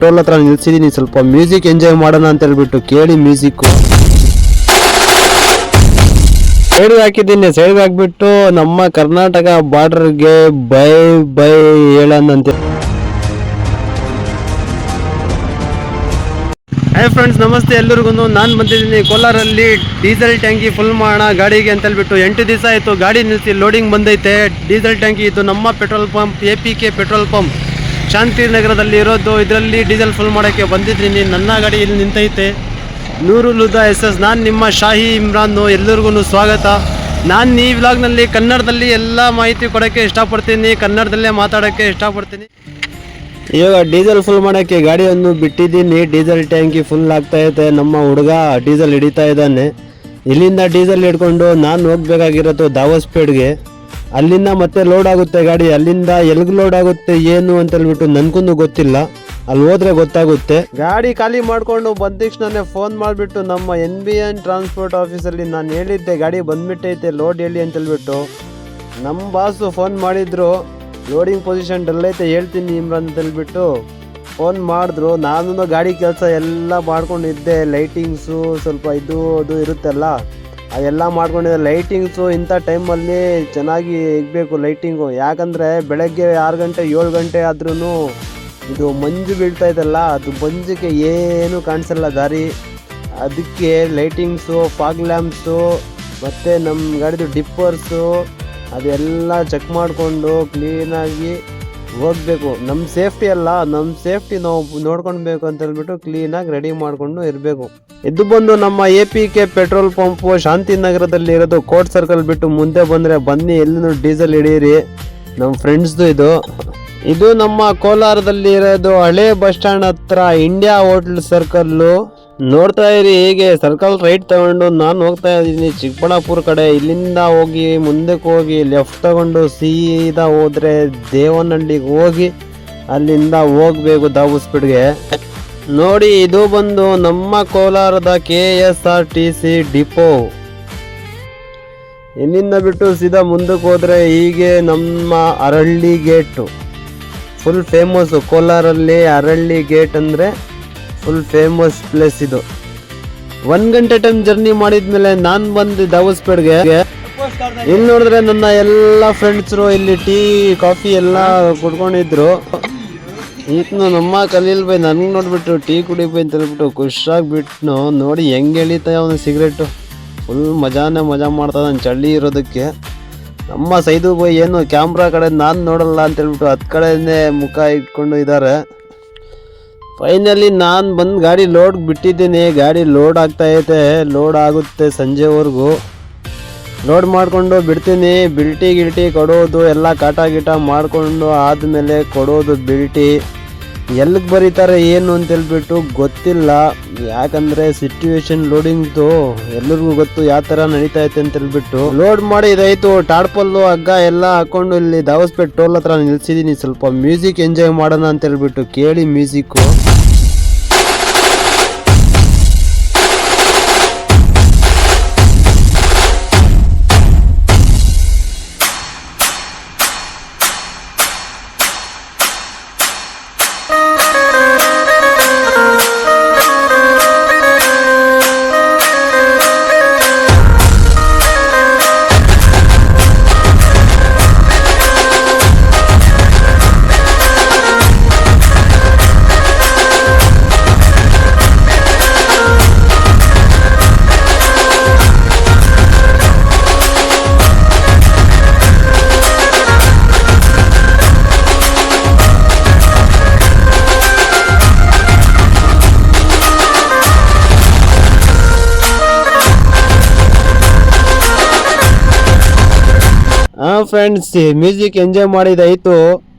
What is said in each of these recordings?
Toll ಹತ್ರ ನಿಲ್ಸಿದೀನಿ, ಸ್ವಲ್ಪ music enjoy ಮಾಡೋಣ ಅಂತ ಹೇಳ್ಬಿಟ್ಟು ಕೇಳಿ ಮ್ಯೂಸಿಕ್ ಸೈಡ್ಗೆ ಹಾಕಿದ್ದೀನಿ. ಸೈಡ್ಗೆ ಹಾಕ್ಬಿಟ್ಟು ನಮ್ಮ ಕರ್ನಾಟಕ ಬಾರ್ಡರ್ಗೆ ಬೈ ಬೈ ಹೇಳೋಣ ಅಂತ. ಹಾಯ್ ಫ್ರೆಂಡ್ಸ್, ನಮಸ್ತೆ ಎಲ್ರಿಗೂ. ನಾನು ಬಂದಿದ್ದೀನಿ ಕೋಲಾರಲ್ಲಿ ಡೀಸೆಲ್ ಟ್ಯಾಂಕಿ ಫುಲ್ ಮಾಡೋಣ ಗಾಡಿಗೆ ಅಂತ ಹೇಳ್ಬಿಟ್ಟು. 8 ದಿವಸ ಆಯಿತು ಗಾಡಿ ನಿಲ್ಲಿಸಿ, ಲೋಡಿಂಗ್ ಬಂದೈತೆ. ಡೀಸೆಲ್ ಟ್ಯಾಂಕಿ ಇದು ನಮ್ಮ petrol pump APK petrol pump ಶಾಂತಿನಗರದಲ್ಲಿ ಇರೋದು. ಇದರಲ್ಲಿ ಡೀಸೆಲ್ ಫುಲ್ ಮಾಡೋಕ್ಕೆ ಬಂದಿದ್ದೀನಿ. ನನ್ನ ಗಾಡಿ ಇಲ್ಲಿ ನಿಂತೈತೆ, ನೂರುಲ್ ಹುದಾ SS. ನಾನು ನಿಮ್ಮ ಶಾಹಿ ಇಮ್ರಾನ್, ಎಲ್ಲರಿಗೂ ಸ್ವಾಗತ. ನಾನು ಈ ವ್ಲಾಗ್ನಲ್ಲಿ ಕನ್ನಡದಲ್ಲಿ ಎಲ್ಲ ಮಾಹಿತಿ ಕೊಡೋಕ್ಕೆ ಇಷ್ಟಪಡ್ತೀನಿ, ಕನ್ನಡದಲ್ಲೇ ಮಾತಾಡೋಕ್ಕೆ ಇಷ್ಟಪಡ್ತೀನಿ. ಇವಾಗ ಡೀಸೆಲ್ ಫುಲ್ ಮಾಡೋಕ್ಕೆ ಗಾಡಿಯನ್ನು ಬಿಟ್ಟಿದ್ದೀನಿ. ಡೀಸೆಲ್ ಟ್ಯಾಂಕಿ ಫುಲ್ ಆಗ್ತಾಯಿದೆ. ನಮ್ಮ ಹುಡುಗ ಡೀಸೆಲ್ ಹಿಡಿತಾ ಇದ್ದಾನೆ. ಇಲ್ಲಿಂದ ಡೀಸೆಲ್ ಹಿಡ್ಕೊಂಡು ನಾನು ಹೋಗ್ಬೇಕಾಗಿರೋದು ದಾವಸ್ಪೇಟ್ಗೆ. ಅಲ್ಲಿಂದ ಮತ್ತೆ ಲೋಡ್ ಆಗುತ್ತೆ ಗಾಡಿ. ಅಲ್ಲಿಂದ ಎಲ್ಗೆ ಲೋಡ್ ಆಗುತ್ತೆ ಏನು ಅಂತ ಹೇಳ್ಬಿಟ್ಟು ನನಗೂ ಗೊತ್ತಿಲ್ಲ. ಅಲ್ಲಿ ಹೋದ್ರೆ ಗೊತ್ತಾಗುತ್ತೆ. ಗಾಡಿ ಖಾಲಿ ಮಾಡಿಕೊಂಡು ಬಂದ ತಕ್ಷಣ ಫೋನ್ ಮಾಡಿಬಿಟ್ಟು ನಮ್ಮ NBN ಟ್ರಾನ್ಸ್ಪೋರ್ಟ್ ಆಫೀಸಲ್ಲಿ ನಾನು ಹೇಳಿದ್ದೆ ಗಾಡಿ ಬಂದ್ಬಿಟ್ಟೈತೆ, ಲೋಡ್ ಹೇಳಿ ಅಂತ ಹೇಳ್ಬಿಟ್ಟು. ನಮ್ಮ ಬಾಸು ಫೋನ್ ಮಾಡಿದ್ರು, ಲೋಡಿಂಗ್ ಪೊಸಿಷನ್ ಡಲ್ ಐತೆ ಹೇಳ್ತೀನಿ ಇಮ್ರಾನ್ ಅಂತ ಹೇಳ್ಬಿಟ್ಟು ಫೋನ್ ಮಾಡಿದ್ರು. ನಾನು ಗಾಡಿ ಕೆಲಸ ಎಲ್ಲ ಮಾಡ್ಕೊಂಡಿದ್ದೆ. ಲೈಟಿಂಗ್ಸು ಸ್ವಲ್ಪ ಇದು ಅದು ಇರುತ್ತಲ್ಲ, ಅದೆಲ್ಲ ಮಾಡ್ಕೊಂಡಿದ್ದೆ. ಲೈಟಿಂಗ್ಸು ಇಂಥ ಟೈಮಲ್ಲಿ ಚೆನ್ನಾಗಿ ಇರಬೇಕು ಲೈಟಿಂಗು. ಯಾಕಂದರೆ ಬೆಳಗ್ಗೆ 6 ಗಂಟೆ 7 ಗಂಟೆ ಆದ್ರೂ ಇದು ಮಂಜು ಬೀಳ್ತಾ ಇದೆಲ್ಲ, ಅದು ಮಂಜಿಗೆ ಏನು ಕಾಣಿಸಲ್ಲ ದಾರಿ. ಅದಕ್ಕೆ ಲೈಟಿಂಗ್ಸು, ಫಾಗ್ ಲ್ಯಾಂಪ್ಸು ಮತ್ತು ನಮ್ಮ ಗಾಡಿದು ಡಿಪ್ಪರ್ಸು ಅದೆಲ್ಲ ಚೆಕ್ ಮಾಡಿಕೊಂಡು ಕ್ಲೀನಾಗಿ ಹೋಗಬೇಕು. ನಮ್ಮ ಸೇಫ್ಟಿ ಅಲ್ಲ, ನಮ್ಮ ಸೇಫ್ಟಿ ನಾವು ನೋಡ್ಕೊಳ್ಬೇಕು ಅಂತ ಹೇಳ್ಬಿಟ್ಟು ಕ್ಲೀನಾಗಿ ರೆಡಿ ಮಾಡಿಕೊಂಡು ಇರಬೇಕು. ಇದು ಬಂದು ನಮ್ಮ APK ಪೆಟ್ರೋಲ್ ಪಂಪು ಶಾಂತಿನಗರದಲ್ಲಿ ಇರೋದು. ಕೋರ್ಟ್ ಸರ್ಕಲ್ ಬಿಟ್ಟು ಮುಂದೆ ಬಂದರೆ ಬನ್ನಿ, ಎಲ್ಲಿನೂ ಡೀಸೆಲ್ ಹಿಡೀರಿ. ನಮ್ಮ ಫ್ರೆಂಡ್ಸ್ದು ಇದು ನಮ್ಮ ಕೋಲಾರದಲ್ಲಿ ಇರೋದು. ಹಳೆ ಬಸ್ ಸ್ಟ್ಯಾಂಡ್ ಹತ್ರ ಇಂಡಿಯಾ ಹೋಟ್ಲ್ ಸರ್ಕಲ್ಲು. ನೋಡ್ತಾ ಇರಿ ಹೇಗೆ ಸರ್ಕಲ್ ರೈಟ್ ತಗೊಂಡು ನಾನು ಹೋಗ್ತಾ ಇದ್ದೀನಿ ಚಿಕ್ಕಬಳ್ಳಾಪುರ ಕಡೆ. ಇಲ್ಲಿಂದ ಹೋಗಿ ಮುಂದಕ್ಕೆ ಹೋಗಿ ಲೆಫ್ಟ್ ತಗೊಂಡು ಸೀದಾ ಹೋದರೆ ದೇವನಹಳ್ಳಿಗೆ ಹೋಗಿ ಅಲ್ಲಿಂದ ಹೋಗಬೇಕು ದಾವಸ್ಪೇಟ್ಗೆ. ನೋಡಿ, ಇದು ಬಂದು ನಮ್ಮ ಕೋಲಾರದ KSRTC ಡಿಪೋ. ಇಲ್ಲಿಂದ ಬಿಟ್ಟು ಸೀದಾ ಮುಂದಕ್ಕೆ ಹೋದರೆ ಹೀಗೆ ನಮ್ಮ ಅರಳ್ಳಿ ಗೇಟು ಫುಲ್ ಫೇಮಸ್ಸು. ಕೋಲಾರಲ್ಲಿ ಅರಳ್ಳಿ ಗೇಟ್ ಅಂದರೆ ಫುಲ್ ಫೇಮಸ್ ಪ್ಲೇಸ್ ಇದು. 1 ಗಂಟೆ ಟೈಮ್ ಜರ್ನಿ ಮಾಡಿದ್ಮೇಲೆ ನಾನು ಬಂದು ದಾವಸ್ಪೇಟ್ಗೆ. ಇಲ್ಲಿ ನೋಡಿದ್ರೆ ನನ್ನ ಎಲ್ಲ ಫ್ರೆಂಡ್ಸರು ಇಲ್ಲಿ ಟೀ ಕಾಫಿ ಎಲ್ಲ ಕುಡ್ಕೊಂಡಿದ್ರು. ಈತನು ನಮ್ಮ ಖಲೀಲ್ ಬೈ ನನಗೆ ನೋಡ್ಬಿಟ್ಟು ಟೀ ಕುಡಿಬೈ ಅಂತ ಹೇಳ್ಬಿಟ್ಟು ಖುಷಿಯಾಗಿಬಿಟ್ನು. ನೋಡಿ ಹೆಂಗೆ ಎಳಿತಾಯ ಅವನು ಸಿಗರೇಟು. ಫುಲ್ ಮಜಾ ಮಾಡ್ತದ ಚಳಿ ಇರೋದಕ್ಕೆ. ನಮ್ಮ ಸೈದು ಬೈ ಏನು ಕ್ಯಾಮ್ರಾ ಕಡೆ ನಾನು ನೋಡಲ್ಲ ಅಂತ ಹೇಳ್ಬಿಟ್ಟು 10 ಕಡೆನೇ ಮುಖ ಇಟ್ಕೊಂಡು ಇದ್ದಾರೆ. ಫೈನಲಿ ನಾನು ಬಂದು ಗಾಡಿ ಲೋಡ್ ಬಿಟ್ಟಿದ್ದೀನಿ. ಗಾಡಿ ಲೋಡ್ ಆಗ್ತಾಯಿದೆ, ಲೋಡ್ ಆಗುತ್ತೆ ಸಂಜೆವರೆಗೂ. ಲೋಡ್ ಮಾಡಿಕೊಂಡು ಬಿಡ್ತೀನಿ. ಬಿಲ್ಟಿ ಕೊಡೋದು ಎಲ್ಲ ಕಾಟ ಮಾಡಿಕೊಂಡು ಆದಮೇಲೆ ಕೊಡೋದು ಬಿಲ್ಟಿ. ಎಲ್ಲಿಗೆ ಬರೀತಾರೆ ಏನು ಅಂತ ಹೇಳ್ಬಿಟ್ಟು ಗೊತ್ತಿಲ್ಲ. ಯಾಕಂದರೆ ಸಿಚುವೇಶನ್ ಲೋಡಿಂಗ್ದು ಎಲ್ಲರಿಗೂ ಗೊತ್ತು ಯಾವ ಥರ ನಡೀತಾ ಐತೆ ಅಂತ ಹೇಳ್ಬಿಟ್ಟು. ಲೋಡ್ ಮಾಡಿ ಇದಾಯಿತು. ಟಾಡ್ಪಲ್ಲು ಹಗ್ಗ ಎಲ್ಲ ಹಾಕ್ಕೊಂಡು ಇಲ್ಲಿ ದಾವಸ್ಪೇಟ್ ಟೋಲ್ ಹತ್ರ ನಿಲ್ಸಿದ್ದೀನಿ. ಸ್ವಲ್ಪ ಮ್ಯೂಸಿಕ್ ಎಂಜಾಯ್ ಮಾಡೋಣ ಅಂತ ಹೇಳ್ಬಿಟ್ಟು ಕೇಳಿ ಮ್ಯೂಸಿಕ್ಕು. ಫ್ರೆಂಡ್ಸ್, ಮ್ಯೂಸಿಕ್ ಎಂಜಾಯ್ ಮಾಡಿದಾಯಿತು.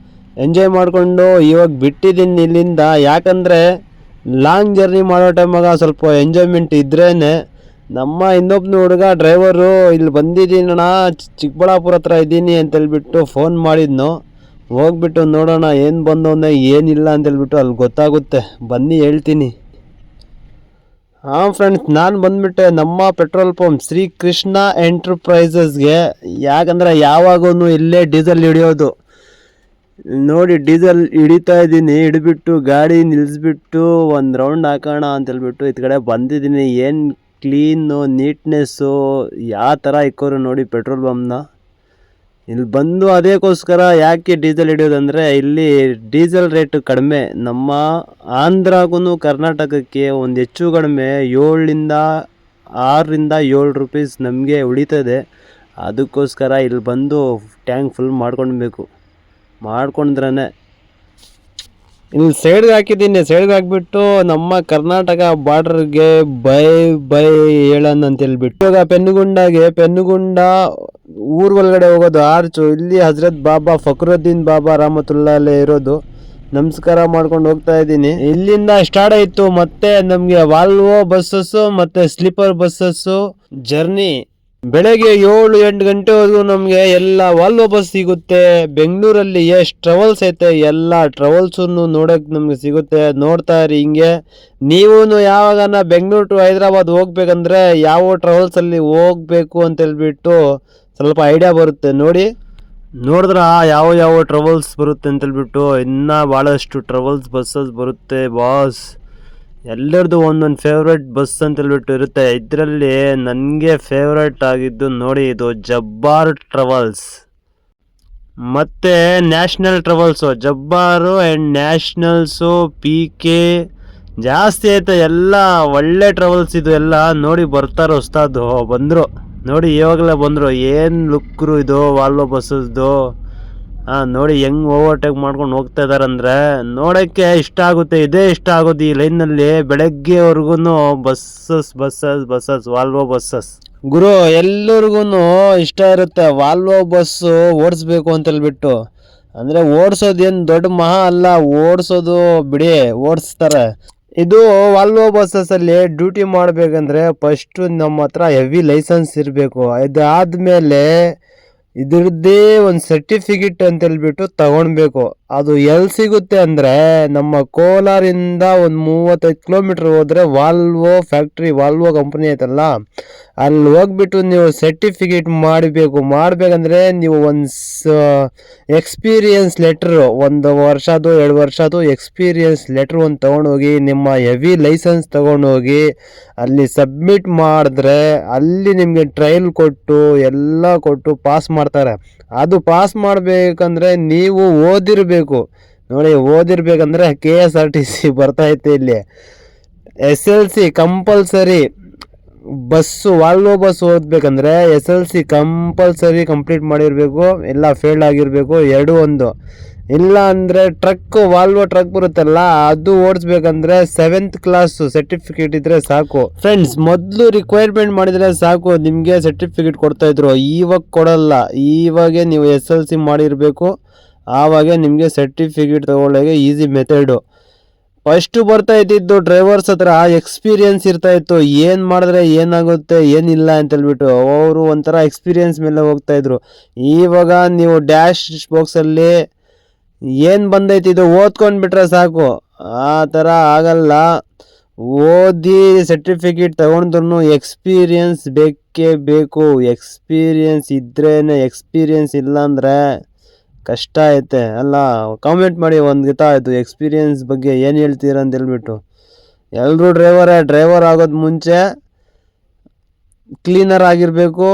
ಎಂಜಾಯ್ ಮಾಡಿಕೊಂಡು ಇವಾಗ ಬಿಟ್ಟಿದ್ದೀನಿ ಇಲ್ಲಿಂದ. ಯಾಕಂದರೆ ಲಾಂಗ್ ಜರ್ನಿ ಮಾಡೋ ಟೈಮಾಗ ಸ್ವಲ್ಪ ಎಂಜಾಯ್ಮೆಂಟ್ ಇದ್ರೇ. ನಮ್ಮ ಇನ್ನೊಬ್ಬನ ಹುಡುಗ ಡ್ರೈವರು ಇಲ್ಲಿ ಬಂದಿದ್ದೀನಣ್ಣ, ಚಿಕ್ಕಬಳ್ಳಾಪುರ ಹತ್ರ ಇದ್ದೀನಿ ಅಂತೇಳ್ಬಿಟ್ಟು ಫೋನ್ ಮಾಡಿದ್ನು. ಹೋಗ್ಬಿಟ್ಟು ನೋಡೋಣ ಏನು ಬಂದವನ್ನ ಏನಿಲ್ಲ ಅಂತೇಳ್ಬಿಟ್ಟು ಅಲ್ಲಿ ಗೊತ್ತಾಗುತ್ತೆ. ಬನ್ನಿ ಹೇಳ್ತೀನಿ. ಹಾಂ ಫ್ರೆಂಡ್ಸ್, ನಾನು ಬಂದುಬಿಟ್ಟೆ ನಮ್ಮ ಪೆಟ್ರೋಲ್ ಪಂಪ್ ಶ್ರೀ ಕೃಷ್ಣ ಎಂಟರ್ಪ್ರೈಸಸ್ಗೆ. ಯಾಕಂದರೆ ಯಾವಾಗೂ ಇಲ್ಲೇ ಡೀಸೆಲ್ ಹಿಡಿಯೋದು. ನೋಡಿ ಡೀಸೆಲ್ ಹಿಡಿತಾ ಇದ್ದೀನಿ, ಹಿಡಿಬಿಟ್ಟು ಗಾಡಿ ನಿಲ್ಲಿಸ್ಬಿಟ್ಟು ಒಂದು ರೌಂಡ್ ಹಾಕೋಣ ಅಂತೇಳ್ಬಿಟ್ಟು ಈ ಕಡೆ ಬಂದಿದ್ದೀನಿ. ಏನು ಕ್ಲೀನು ನೀಟ್ನೆಸ್ಸು ಯಾವ ಥರ ಇಕ್ಕೋರು ನೋಡಿ ಪೆಟ್ರೋಲ್ ಪಂಪ್ನ. ಇಲ್ಲಿ ಬಂದು ಅದಕ್ಕೋಸ್ಕರ ಯಾಕೆ ಡೀಸೆಲ್ ಹಿಡಿಯೋದಂದರೆ ಇಲ್ಲಿ ಡೀಸೆಲ್ ರೇಟ್ ಕಡಿಮೆ. ನಮ್ಮ ಆಂಧ್ರಗೂ ಕರ್ನಾಟಕಕ್ಕೆ ಒಂದು ಹೆಚ್ಚು ಕಡಿಮೆ 6 ರಿಂದ 7 ರೂಪೀಸ್ ನಮಗೆ ಉಳಿತದೆ. ಅದಕ್ಕೋಸ್ಕರ ಇಲ್ಲಿ ಬಂದು ಟ್ಯಾಂಕ್ ಫುಲ್ ಮಾಡ್ಕೊಂಡ್ರೆ ಇಲ್ಲಿ ಸೈಡ್ಗೆ ಹಾಕಿದ್ದೀನಿ. ಸೈಡ್ಗೆ ಹಾಕ್ಬಿಟ್ಟು ನಮ್ಮ ಕರ್ನಾಟಕ ಬಾರ್ಡರ್ಗೆ ಬೈ ಬೈ ಹೇಳೋಣ ಅಂತ ಹೇಳ್ಬಿಟ್ಟು ಇವಾಗ ಪೆನ್ನುಗುಂಡ ಊರ್ ಒಳಗಡೆ ಹೋಗೋದು ಆರ್ಚು. ಇಲ್ಲಿ ಹಜರತ್ ಬಾಬಾ ಫಕ್ರುದ್ದೀನ್ ಬಾಬಾ ರಹಮತುಲ್ಲಾಹಿ ಇರೋದು. ನಮಸ್ಕಾರ ಮಾಡ್ಕೊಂಡು ಹೋಗ್ತಾ ಇದ್ದೀನಿ. ಇಲ್ಲಿಂದ ಸ್ಟಾರ್ಟ್ ಆಯಿತು ಮತ್ತೆ ನಮಗೆ ವಾಲ್ವೋ ಬಸ್ಸಸ್ಸು ಮತ್ತು ಸ್ಲೀಪರ್ ಬಸ್ಸಸ್ಸು ಜರ್ನಿ. ಬೆಳಗ್ಗೆ 7-8 ಗಂಟೆವರೆಗೂ ನಮಗೆ ಎಲ್ಲ ವಾಲ್ವೋ ಬಸ್ ಸಿಗುತ್ತೆ. ಬೆಂಗಳೂರಲ್ಲಿ ಎಷ್ಟು ಟ್ರಾವೆಲ್ಸ್ ಐತೆ ಎಲ್ಲ ಟ್ರಾವೆಲ್ಸನ್ನು ನೋಡೋಕೆ ನಮಗೆ ಸಿಗುತ್ತೆ. ನೋಡ್ತಾ ಇರಿ ಹಿಂಗೆ. ನೀವು ಯಾವಾಗನ ಬೆಂಗಳೂರು ಟು ಹೈದರಾಬಾದ್ ಹೋಗ್ಬೇಕಂದ್ರೆ ಯಾವ ಟ್ರಾವೆಲ್ಸಲ್ಲಿ ಹೋಗ್ಬೇಕು ಅಂತ ಹೇಳ್ಬಿಟ್ಟು ಸ್ವಲ್ಪ ಐಡಿಯಾ ಬರುತ್ತೆ. ನೋಡಿದ್ರೆ ಯಾವ ಟ್ರಾವೆಲ್ಸ್ ಬರುತ್ತೆ ಅಂತೇಳ್ಬಿಟ್ಟು ಇನ್ನೂ ಭಾಳಷ್ಟು ಟ್ರಾವೆಲ್ಸ್ ಬಸ್ಸಸ್ ಬರುತ್ತೆ ಬಾಸ್. ಎಲ್ಲರದು ಒಂದೊಂದು ಫೇವ್ರೇಟ್ ಬಸ್ ಅಂತೇಳ್ಬಿಟ್ಟು ಇರುತ್ತೆ. ಇದರಲ್ಲಿ ನನಗೆ ಫೇವ್ರೇಟ್ ಆಗಿದ್ದು ನೋಡಿ ಇದು ಜಬ್ಬಾರ್ ಟ್ರಾವೆಲ್ಸ್ ಮತ್ತು national travels. ಜಬ್ಬಾರು and nationals PK ಜಾಸ್ತಿ ಐತೆ. ಎಲ್ಲ ಒಳ್ಳೆ ಟ್ರಾವೆಲ್ಸ್ ಇದು ಎಲ್ಲ. ನೋಡಿ ಬರ್ತಾರೆ ಹೊಸ್ತಾದು ಬಂದರು ನೋಡಿ, ಇವಾಗಲೇ ಬಂದರು. ಏನು ಲುಕ್ರು ಇದು ವಾಲ್ವೋ ಬಸ್ಸಸ್ದು. ನೋಡಿ ಹೆಂಗೆ ಓವರ್ಟೇಕ್ ಮಾಡ್ಕೊಂಡು ಹೋಗ್ತಾ ಇದ್ದಾರೆ ಅಂದರೆ ನೋಡೋಕ್ಕೆ ಇಷ್ಟ ಆಗುತ್ತೆ. ಇದೇ ಇಷ್ಟ ಆಗೋದು ಈ ಲೈನಲ್ಲಿ ಬೆಳಗ್ಗೆವರೆಗೂ ಬಸ್ಸಸ್ ವಾಲ್ವೋ ಬಸ್ಸಸ್. ಗುರು ಎಲ್ಲರಿಗೂ ಇಷ್ಟ ಇರುತ್ತೆ ವಾಲ್ವೋ ಬಸ್ಸು ಓಡಿಸ್ಬೇಕು ಅಂತೇಳ್ಬಿಟ್ಟು. ಅಂದರೆ ಓಡಿಸೋದೇನು ದೊಡ್ಡ ಮಹಾ ಅಲ್ಲ, ಓಡಿಸೋದು ಬಿಡಿ ಓಡಿಸ್ತಾರೆ. ಇದು ವಾಲ್ವೋ ಬಸ್ಸಸ್ಸಲ್ಲಿ ಡ್ಯೂಟಿ ಮಾಡಬೇಕಂದ್ರೆ ಫಸ್ಟು ನಮ್ಮ ಹತ್ರ ಹೆವಿ ಲೈಸೆನ್ಸ್ ಇರಬೇಕು. ಇದಾದಮೇಲೆ ಇದ್ರದ್ದೇ ಒಂದು ಸರ್ಟಿಫಿಕೇಟ್ ಅಂತೇಳ್ಬಿಟ್ಟು ತಗೊಳ್ಬೇಕು. ಅದು ಎಲ್ಲಿ ಸಿಗುತ್ತೆ ಅಂದರೆ ನಮ್ಮ ಕೋಲಾರಿಂದ ಒಂದು 35 ಕಿಲೋಮೀಟ್ರ್ ಹೋದರೆ ವಾಲ್ವೋ ಫ್ಯಾಕ್ಟ್ರಿ, ವಾಲ್ವೋ ಕಂಪ್ನಿ ಐತಲ್ಲ, ಅಲ್ಲಿ ಹೋಗ್ಬಿಟ್ಟು ನೀವು ಸರ್ಟಿಫಿಕೇಟ್ ಮಾಡಬೇಕಂದ್ರೆ ನೀವು ಒಂದು ಎಕ್ಸ್ಪೀರಿಯನ್ಸ್ ಲೆಟ್ರು 1 ವರ್ಷದ್ದು 2 ವರ್ಷದ್ದು ಎಕ್ಸ್ಪೀರಿಯನ್ಸ್ ಲೆಟ್ರ್ ಒಂದು ತೊಗೊಂಡೋಗಿ ನಿಮ್ಮ ಹೆವಿ ಲೈಸೆನ್ಸ್ ತೊಗೊಂಡೋಗಿ ಅಲ್ಲಿ ಸಬ್ಮಿಟ್ ಮಾಡಿದ್ರೆ ಅಲ್ಲಿ ನಿಮಗೆ ಟ್ರಯಲ್ ಕೊಟ್ಟು ಎಲ್ಲ ಕೊಟ್ಟು ಪಾಸ್ ಮಾಡ್ತಾರೆ. ಅದು ಪಾಸ್ ಮಾಡಬೇಕಂದ್ರೆ ನೀವು ಓದಿರಬೇಕು. ನೋಡಿ ಓದಿರ್ಬೇಕಂದ್ರೆ KSRTC ಬರ್ತೈತೆ ಇಲ್ಲಿ. SLC compulsory. ವಾಲ್ವೋ ಬಸ್ ಓದಬೇಕಂದ್ರೆ SLC ಕಂಪಲ್ಸರಿ ಕಂಪ್ಲೀಟ್ ಮಾಡಿರಬೇಕು, ಎಲ್ಲ ಫೇಲ್ಡ್ ಆಗಿರಬೇಕು. ಒಂದು ಇಲ್ಲ ಅಂದರೆ ವಾಲ್ವೋ ಟ್ರಕ್ ಬರುತ್ತಲ್ಲ ಅದು ಓಡಿಸ್ಬೇಕಂದ್ರೆ 7th ಕ್ಲಾಸ್ ಸರ್ಟಿಫಿಕೇಟ್ ಇದ್ರೆ ಸಾಕು. ಫ್ರೆಂಡ್ಸ್, ಮೊದಲು ರಿಕ್ವೈರ್ಮೆಂಟ್ ಮಾಡಿದರೆ ಸಾಕು ನಿಮಗೆ ಸರ್ಟಿಫಿಕೇಟ್ ಕೊಡ್ತಾಯಿದ್ರು. ಇವಾಗ ಕೊಡಲ್ಲ. ಇವಾಗೆ ನೀವು SLC ಮಾಡಿರಬೇಕು, ಆವಾಗೆ ನಿಮಗೆ ಸರ್ಟಿಫಿಕೇಟ್ ತಗೊಳ್ಳೋಕೆ ಈಸಿ ಮೆಥಡು. ಫಸ್ಟು ಬರ್ತಾ ಇದ್ದಿದ್ದು ಡ್ರೈವರ್ಸ್ ಹತ್ರ ಎಕ್ಸ್ಪೀರಿಯನ್ಸ್ ಇರ್ತಾಯಿತ್ತು. ಏನು ಮಾಡಿದ್ರೆ ಏನಾಗುತ್ತೆ ಏನಿಲ್ಲ ಅಂತೇಳ್ಬಿಟ್ಟು ಅವರು ಒಂಥರ ಎಕ್ಸ್ಪೀರಿಯನ್ಸ್ ಮೇಲೆ ಹೋಗ್ತಾಯಿದ್ರು. ಇವಾಗ ನೀವು ಡ್ಯಾಶ್ ಬಾಕ್ಸಲ್ಲಿ ಏನು ಬಂದೈತಿ ಇದು ಓದ್ಕೊಂಡ್ಬಿಟ್ರೆ ಸಾಕು. ಆ ಥರ ಆಗಲ್ಲ. ಓದಿ ಸರ್ಟಿಫಿಕೇಟ್ ತಗೊಂಡ್ರು ಎಕ್ಸ್ಪೀರಿಯನ್ಸ್ ಬೇಕೇ ಬೇಕು. ಎಕ್ಸ್ಪೀರಿಯನ್ಸ್ ಇದ್ರೇ, ಎಕ್ಸ್ಪೀರಿಯನ್ಸ್ ಇಲ್ಲಾಂದರೆ ಕಷ್ಟ ಐತೆ ಅಲ್ಲ. ಕಾಮೆಂಟ್ ಮಾಡಿ ಒಂದು ಗೊತ್ತಾಯಿತು ಎಕ್ಸ್ಪೀರಿಯನ್ಸ್ ಬಗ್ಗೆ ಏನು ಹೇಳ್ತೀರ ಅಂತ ಹೇಳ್ಬಿಟ್ಟು. ಎಲ್ಲರೂ ಡ್ರೈವರ್ ಆಗೋದು ಮುಂಚೆ ಕ್ಲೀನರ್ ಆಗಿರಬೇಕು,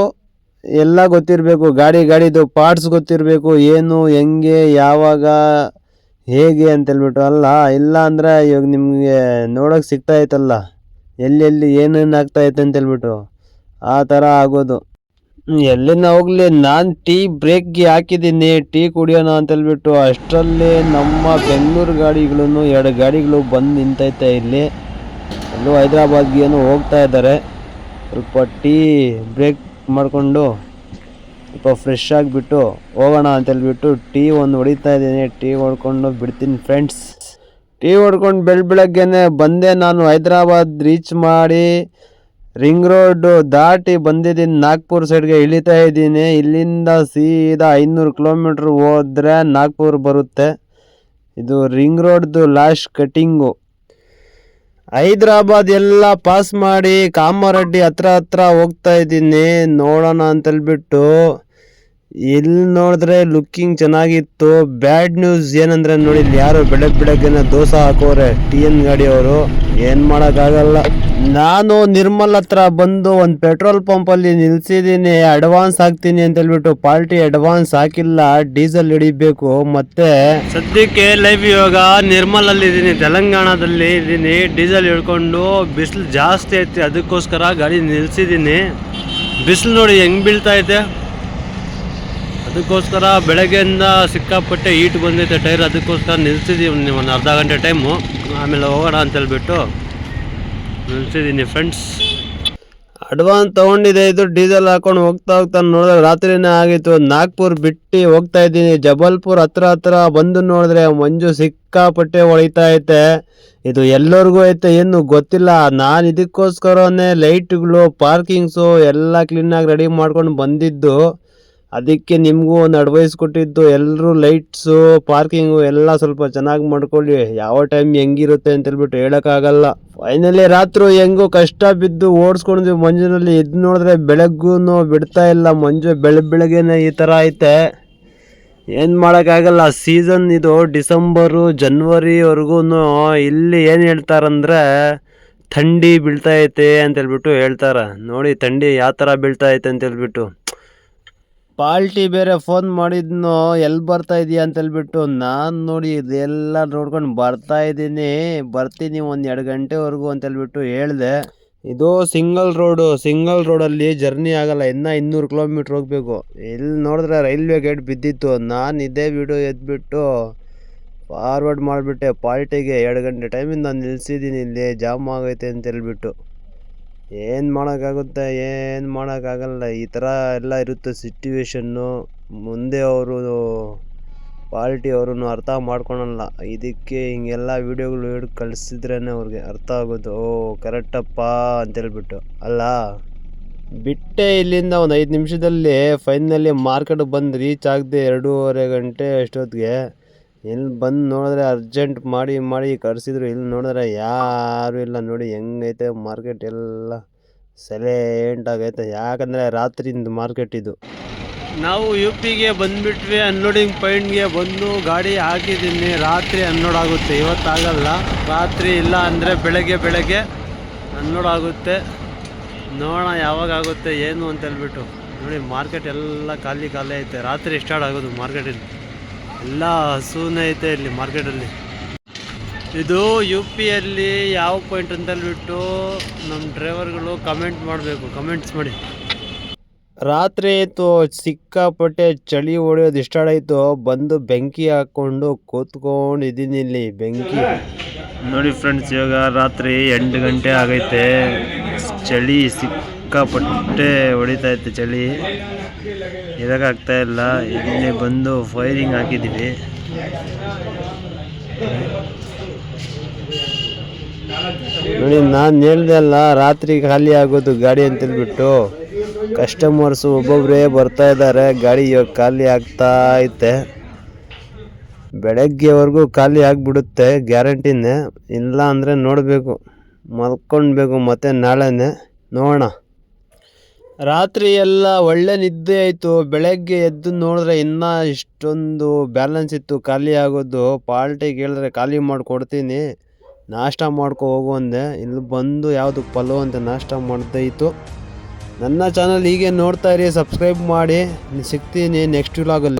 ಎಲ್ಲ ಗೊತ್ತಿರಬೇಕು. ಗಾಡಿದು ಪಾರ್ಟ್ಸ್ ಗೊತ್ತಿರಬೇಕು, ಏನು ಹೆಂಗೆ ಯಾವಾಗ ಹೇಗೆ ಅಂತೇಳ್ಬಿಟ್ಟು ಅಲ್ಲ. ಇಲ್ಲ ಅಂದರೆ ಇವಾಗ ನಿಮಗೆ ನೋಡೋಕೆ ಸಿಗ್ತಾಯಿತ್ತಲ್ಲ ಎಲ್ಲೆಲ್ಲಿ ಏನೇನು ಆಗ್ತಾಯಿತ್ತು ಅಂತೇಳ್ಬಿಟ್ಟು ಆ ಥರ ಆಗೋದು. ಎಲ್ಲಿನ ಹೋಗಲಿ ನಾನು ಬ್ರೇಕ್ಗೆ ಹಾಕಿದ್ದೀನಿ, ಕುಡಿಯೋಣ ಅಂತೇಳ್ಬಿಟ್ಟು ಅಷ್ಟರಲ್ಲಿ ನಮ್ಮ ಬೆಂಗಳೂರು ಗಾಡಿಗಳು 2 ಗಾಡಿಗಳು ಬಂದು ನಿಂತೈತೆ ಇಲ್ಲಿ. ಎಲ್ಲೂ ಹೈದ್ರಾಬಾದ್ಗೆ ಏನೋ ಹೋಗ್ತಾ ಇದ್ದಾರೆ. ಸ್ವಲ್ಪ ಬ್ರೇಕ್ ಮಾಡಿಕೊಂಡು ಸ್ವಲ್ಪ ಫ್ರೆಶ್ ಆಗಿಬಿಟ್ಟು ಹೋಗೋಣ ಅಂತೇಳ್ಬಿಟ್ಟು ಒಂದು ಹೊಡಿತಾ ಇದ್ದೀನಿ. ಹೊಡ್ಕೊಂಡು ಬಿಡ್ತೀನಿ ಫ್ರೆಂಡ್ಸ್. ಹೊಡ್ಕೊಂಡು ಬೆಳಗ್ಗೆನೆ ಬಂದೆ. ನಾನು ಹೈದ್ರಾಬಾದ್ ರೀಚ್ ಮಾಡಿ ರಿಂಗ್ ರೋಡ್ ದಾಟಿ ಬಂದಿದ್ದೀನಿ. ನಾಗ್ಪುರ್ ಸೈಡ್ಗೆ ಇಳಿತಾ ಇದ್ದೀನಿ. ಇಲ್ಲಿಂದ ಸೀದಾ 500 ಕಿಲೋಮೀಟ್ರ್ ಹೋದರೆ ನಾಗ್ಪುರ್ ಬರುತ್ತೆ. ಇದು ರಿಂಗ್ ರೋಡ್ದು ಲಾಸ್ಟ್ ಕಟ್ಟಿಂಗು. ಹೈದ್ರಾಬಾದ್ ಎಲ್ಲ ಪಾಸ್ ಮಾಡಿ ಕಾಮಾರೆಡ್ಡಿ ಹತ್ರ ಹೋಗ್ತಾ ಇದ್ದೀನಿ. ನೋಡೋಣ ಅಂತೇಳ್ಬಿಟ್ಟು ಇಲ್ಲಿ ನೋಡಿದ್ರೆ ಲುಕ್ಕಿಂಗ್ ಚೆನ್ನಾಗಿತ್ತು. ಬ್ಯಾಡ್ ನ್ಯೂಸ್ ಏನಂದ್ರೆ ನೋಡಿ, ಇಲ್ಲಿ ಯಾರು ಬೆಳಗ್ಗೆನೆ ದೋಸೆ ಹಾಕೋರೆ TN ಗಾಡಿಯವರು. ಏನ್ ಮಾಡಕ್ಕಾಗಲ್ಲ. ನಾನು ನಿರ್ಮಲ್ ಹತ್ರ ಬಂದು ಒಂದು ಪೆಟ್ರೋಲ್ ಪಂಪ್ ಅಲ್ಲಿ ನಿಲ್ಸಿದೀನಿ, ಅಡ್ವಾನ್ಸ್ ಹಾಕ್ತೀನಿ ಅಂತ ಹೇಳ್ಬಿಟ್ಟು. ಪಾರ್ಟಿ ಅಡ್ವಾನ್ಸ್ ಹಾಕಿಲ್ಲ, ಡೀಸೆಲ್ ಹಿಡಿಬೇಕು. ಮತ್ತೆ ಸದ್ಯಕ್ಕೆ ಲೈವ್ ಇವಾಗ ನಿರ್ಮಲ್ ಅಲ್ಲಿ ಇದೀನಿ, ತೆಲಂಗಾಣದಲ್ಲಿ ಇದೀನಿ. ಡೀಸೆಲ್ ಹಿಡ್ಕೊಂಡು ಬಿಸಿಲು ಜಾಸ್ತಿ ಐತಿ, ಅದಕ್ಕೋಸ್ಕರ ಗಾಡಿ ನಿಲ್ಸಿದೀನಿ. ಬಿಸಿಲು ನೋಡಿ ಹೆಂಗ್ ಬೀಳ್ತಾ ಐತೆ, ಅದಕ್ಕೋಸ್ಕರ ಬೆಳಗ್ಗೆಯಿಂದ ಸಿಕ್ಕಾಪಟ್ಟೆ ಹೀಟ್ ಬಂದೈತೆ ಟೈರ್. ಅದಕ್ಕೋಸ್ಕರ ನಿಲ್ಸಿದ್ದೀವಿ ಒಂದು ಅರ್ಧ ಗಂಟೆ ಟೈಮು, ಆಮೇಲೆ ಹೋಗೋಣ ಅಂತೇಳ್ಬಿಟ್ಟು ನಿಲ್ಸಿದ್ದೀನಿ ಫ್ರೆಂಡ್ಸ್. ಅಡ್ವಾನ್ಸ್ ತೊಗೊಂಡಿದೆ. ಇದು ಡೀಸೆಲ್ ಹಾಕೊಂಡು ಹೋಗ್ತಾ ನೋಡಿದ್ರೆ ರಾತ್ರಿನೇ ಆಗಿತ್ತು. ನಾಗ್ಪುರ್ ಬಿಟ್ಟು ಹೋಗ್ತಾ ಇದ್ದೀನಿ, ಜಬಲ್ಪುರ್ ಹತ್ರ ಬಂದು ನೋಡಿದ್ರೆ ಮಂಜು ಸಿಕ್ಕಾಪಟ್ಟೆ ಹೊಳಿತಾ ಐತೆ. ಇದು ಎಲ್ಲರಿಗೂ ಐತೆ ಏನು ಗೊತ್ತಿಲ್ಲ. ನಾನು ಇದಕ್ಕೋಸ್ಕರನೇ ಲೈಟ್ಗಳು, ಪಾರ್ಕಿಂಗ್ಸು ಎಲ್ಲ ಕ್ಲೀನಾಗಿ ರೆಡಿ ಮಾಡ್ಕೊಂಡು ಬಂದಿದ್ದು. ಅದಕ್ಕೆ ನಿಮಗೂ ಒಂದು ಅಡ್ವೈಸ್ ಕೊಟ್ಟಿದ್ದು, ಎಲ್ಲರೂ ಲೈಟ್ಸು, ಪಾರ್ಕಿಂಗು ಎಲ್ಲ ಸ್ವಲ್ಪ ಚೆನ್ನಾಗಿ ಮಾಡ್ಕೊಳ್ಳಿ. ಯಾವ ಟೈಮ್ ಹೆಂಗಿರುತ್ತೆ ಅಂತೇಳ್ಬಿಟ್ಟು ಹೇಳೋಕ್ಕಾಗಲ್ಲ. ಫೈನಲಿ ರಾತ್ರಿ ಹೆಂಗೋ ಕಷ್ಟ ಬಿದ್ದು ಓಡಿಸ್ಕೊಂಡಿದ್ವಿ ಮಂಜಿನಲ್ಲಿ. ಇದು ನೋಡಿದ್ರೆ ಬೆಳಗ್ಗೂ ಬಿಡ್ತಾ ಇಲ್ಲ ಮಂಜು, ಬೆಳಗ್ಗೆನೆ ಈ ಥರ ಐತೆ. ಏನು ಮಾಡೋಕ್ಕಾಗಲ್ಲ. ಸೀಸನ್ ಇದು ಡಿಸೆಂಬರು ಜನವರಿವರೆಗೂ. ಇಲ್ಲಿ ಏನು ಹೇಳ್ತಾರಂದ್ರೆ ಥಂಡಿ ಬೀಳ್ತಾ ಐತೆ ಅಂತೇಳ್ಬಿಟ್ಟು ಹೇಳ್ತಾರೆ. ನೋಡಿ ಥಂಡಿ ಯಾವ ಥರ ಬೀಳ್ತಾ ಐತೆ ಅಂತೇಳ್ಬಿಟ್ಟು. ಪಾಲ್ಟಿ ಬೇರೆ ಫೋನ್ ಮಾಡಿದ್ನು, ಎಲ್ಲಿ ಬರ್ತಾ ಇದೀಯ ಅಂತೇಳ್ಬಿಟ್ಟು. ನಾನು ನೋಡಿ ಇದೆಲ್ಲ ನೋಡ್ಕೊಂಡು ಬರ್ತೀನಿ 1-2 ಗಂಟೆವರೆಗೂ ಅಂತೇಳ್ಬಿಟ್ಟು ಹೇಳಿದೆ. ಇದು ಸಿಂಗಲ್ ರೋಡಲ್ಲಿ ಜರ್ನಿ ಆಗಲ್ಲ, ಇನ್ನು 200 ಕಿಲೋಮೀಟ್ರ್ ಹೋಗಬೇಕು. ಇಲ್ಲಿ ನೋಡಿದ್ರೆ ರೈಲ್ವೆ ಗೇಟ್ ಬಿದ್ದಿತ್ತು. ನಾನು ಇದೇ ವಿಡಿಯೋ ಎದ್ಬಿಟ್ಟು ಫಾರ್ವರ್ಡ್ ಮಾಡಿಬಿಟ್ಟೆ ಪಾಲ್ಟಿಗೆ. 2 ಗಂಟೆ ಟೈಮಿಂದ ನಾನು ನಿಲ್ಸಿದ್ದೀನಿ, ಇಲ್ಲಿ ಜಾಮ್ ಆಗೈತೆ ಅಂತೇಳ್ಬಿಟ್ಟು. ಏನು ಮಾಡೋಕ್ಕಾಗುತ್ತೆ, ಏನು ಮಾಡೋಕ್ಕಾಗಲ್ಲ. ಈ ಥರ ಎಲ್ಲ ಇರುತ್ತೆ ಸಿಟ್ಯುವೇಶನ್ನು. ಮುಂದೆ ಅವರು ಪಾರ್ಟಿ ಅವ್ರೂ ಅರ್ಥ ಮಾಡ್ಕೊಳಲ್ಲ. ಇದಕ್ಕೆ ಹಿಂಗೆಲ್ಲ ವೀಡಿಯೋಗಳು ಹಿಡ್ದು ಕಳಿಸಿದ್ರೇ ಅವ್ರಿಗೆ ಅರ್ಥ ಆಗೋದು. ಓ ಕರೆಕ್ಟಪ್ಪ ಅಂತೇಳ್ಬಿಟ್ಟು ಅಲ್ಲ. ಬಿಟ್ಟೆ ಇಲ್ಲಿಂದ ಒಂದು 5 ನಿಮಿಷದಲ್ಲಿ ಫೈನಲಿ ಮಾರ್ಕೆಟ್ ಬಂದು ರೀಚ್ ಆಗದೆ 2.5 ಗಂಟೆ ಅಷ್ಟೊತ್ತಿಗೆ. ಇಲ್ಲಿ ಬಂದು ನೋಡಿದ್ರೆ ಅರ್ಜೆಂಟ್ ಮಾಡಿ ಕರೆಸಿದ್ರು. ಇಲ್ಲಿ ನೋಡಿದ್ರೆ ಯಾರೂ ಇಲ್ಲ. ನೋಡಿ ಹೆಂಗೈತೆ ಮಾರ್ಕೆಟ್, ಎಲ್ಲ ಸೈಲೆಂಟಾಗೈತೆ. ಯಾಕಂದರೆ ರಾತ್ರಿಯಿಂದ ಮಾರ್ಕೆಟ್ ಇದು. ನಾವು UPಗೆ ಬಂದುಬಿಟ್ವಿ, ಅನ್ಲೋಡಿಂಗ್ ಪಾಯಿಂಟ್ಗೆ ಬಂದು ಗಾಡಿ ಹಾಕಿದ್ದೀನಿ. ರಾತ್ರಿ ಅನ್ಲೋಡ್ ಆಗುತ್ತೆ, ಇವತ್ತಾಗಲ್ಲ. ರಾತ್ರಿ ಇಲ್ಲ ಅಂದರೆ ಬೆಳಗ್ಗೆ ಅನ್ಲೋಡ್ ಆಗುತ್ತೆ. ನೋಡೋಣ ಯಾವಾಗ ಆಗುತ್ತೆ ಏನು ಅಂತೇಳ್ಬಿಟ್ಟು. ನೋಡಿ ಮಾರ್ಕೆಟ್ ಎಲ್ಲ ಖಾಲಿ ಐತೆ. ರಾತ್ರಿ ಸ್ಟಾರ್ಟ್ ಆಗೋದು ಮಾರ್ಕೆಟಲ್ಲಿ. ಎಲ್ಲ ಹಸುನೇ ಐತೆ ಇಲ್ಲಿ ಮಾರ್ಕೆಟಲ್ಲಿ. ಇದು UPಯಲ್ಲಿ ಯಾವ ಪಾಯಿಂಟ್ ಅಂತೇಳ್ಬಿಟ್ಟು ನಮ್ಮ ಡ್ರೈವರ್ಗಳು ಕಮೆಂಟ್ಸ್ ಮಾಡಿ. ರಾತ್ರಿ ಆಯಿತು, ಸಿಕ್ಕಾಪಟ್ಟೆ ಚಳಿ ಹೊಡೆಯೋದು ಸ್ಟಾರ್ಟ್ ಆಯಿತು. ಬಂದು ಬೆಂಕಿ ಹಾಕ್ಕೊಂಡು ಕೂತ್ಕೊಂಡಿದ್ದೀನಿ ಇಲ್ಲಿ. ಬೆಂಕಿ ನೋಡಿ ಫ್ರೆಂಡ್ಸ್, ಇವಾಗ ರಾತ್ರಿ 8 ಗಂಟೆ ಆಗೈತೆ. ಚಳಿ ಸಿಕ್ಕಾಪಟ್ಟೆ ಹೊಡಿತಾ ಐತೆ, ಚಳಿ ಇರೋಕ್ಕಾಗ್ತಾ ಇಲ್ಲ. ಇಲ್ಲಿ ಬಂದು ಫೈರಿಂಗ್ ಹಾಕಿದ್ದೀವಿ. ನೋಡಿ ನಾನು ಹೇಳ್ದೆ ಅಲ್ಲ, ರಾತ್ರಿ ಖಾಲಿ ಆಗೋದು ಗಾಡಿ ಅಂತೇಳ್ಬಿಟ್ಟು. ಕಸ್ಟಮರ್ಸು ಒಬ್ಬೊಬ್ಬರೇ ಬರ್ತಾ ಇದ್ದಾರೆ. ಗಾಡಿ ಇವಾಗ ಖಾಲಿ ಆಗ್ತಾ ಐತೆ. ಬೆಳಗ್ಗೆವರೆಗೂ ಖಾಲಿ ಆಗಿಬಿಡುತ್ತೆ ಗ್ಯಾರಂಟಿನೇ. ಇಲ್ಲ ಅಂದರೆ ನೋಡಬೇಕು, ಮಲ್ಕೊಳ್ಬೇಕು ಮತ್ತೆ ನಾಳೆನೇ ನೋಡೋಣ. ರಾತ್ರಿ ಎಲ್ಲ ಒಳ್ಳೆ ನಿದ್ದೆ ಆಯಿತು. ಬೆಳಗ್ಗೆ ಎದ್ದು ನೋಡಿದ್ರೆ ಇನ್ನೂ ಇಷ್ಟೊಂದು ಬ್ಯಾಲೆನ್ಸ್ ಇತ್ತು ಖಾಲಿ ಆಗೋದು. ಪಾರ್ಟಿಗೆ ಹೇಳಿದ್ರೆ ಖಾಲಿ ಮಾಡಿಕೊಡ್ತೀನಿ, ನಾಷ್ಟ ಮಾಡ್ಕೊ ಹೋಗು ಅಂದೆ. ಇಲ್ಲಿ ಬಂದು ಯಾವುದು ಪಲಾವ್ ಅಂತ ನಾಷ್ಟ ಮಾಡ್ತಾಯಿತ್ತು. ನನ್ನ ಚಾನಲ್ ಹೀಗೆ ನೋಡ್ತಾ ಇರಿ, ಸಬ್ಸ್ಕ್ರೈಬ್ ಮಾಡಿ. ಸಿಗ್ತೀನಿ ನೆಕ್ಸ್ಟ್ ವ್ಲಾಗಲ್ಲಿ.